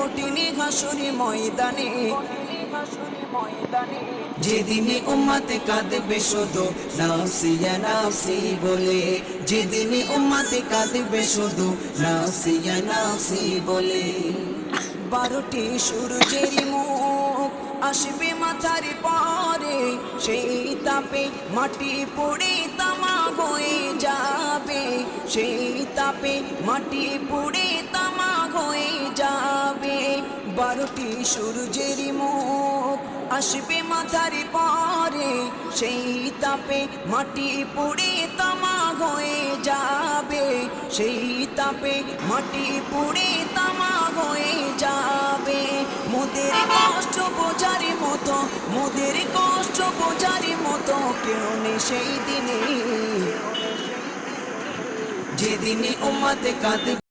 কঠিন হাসুরি ময়দানে, যেদিনে উম্মতে কাঁদবে শুধু নাফসি ইয়া নাফসি বলে, যেদিনে উম্মতে কাঁদবে শুধু নাফসি ইয়া নাফসি বলে। 12টি সূর্যের মুখ আসবে মাথার পরে, সেই তাপে মাটি পড়ে তামা হয়ে যাবে, সেই তাপে মাটি পড়ে তামা হয়ে যাবে। 12টি সূর্যের মুখ আসবে মাথার পরে, সেই তাপে মাটি পড়ে তামা হয়ে যাবে, সেই তাপে মাটি পড়ে তামা হয়ে যাবে। মোদের কষ্ট বোঝার মতো, মোদের কষ্ট বোঝার মতো কেউ নেই সেই দিনে, যেদিনে উম্মতে কাঁদবে।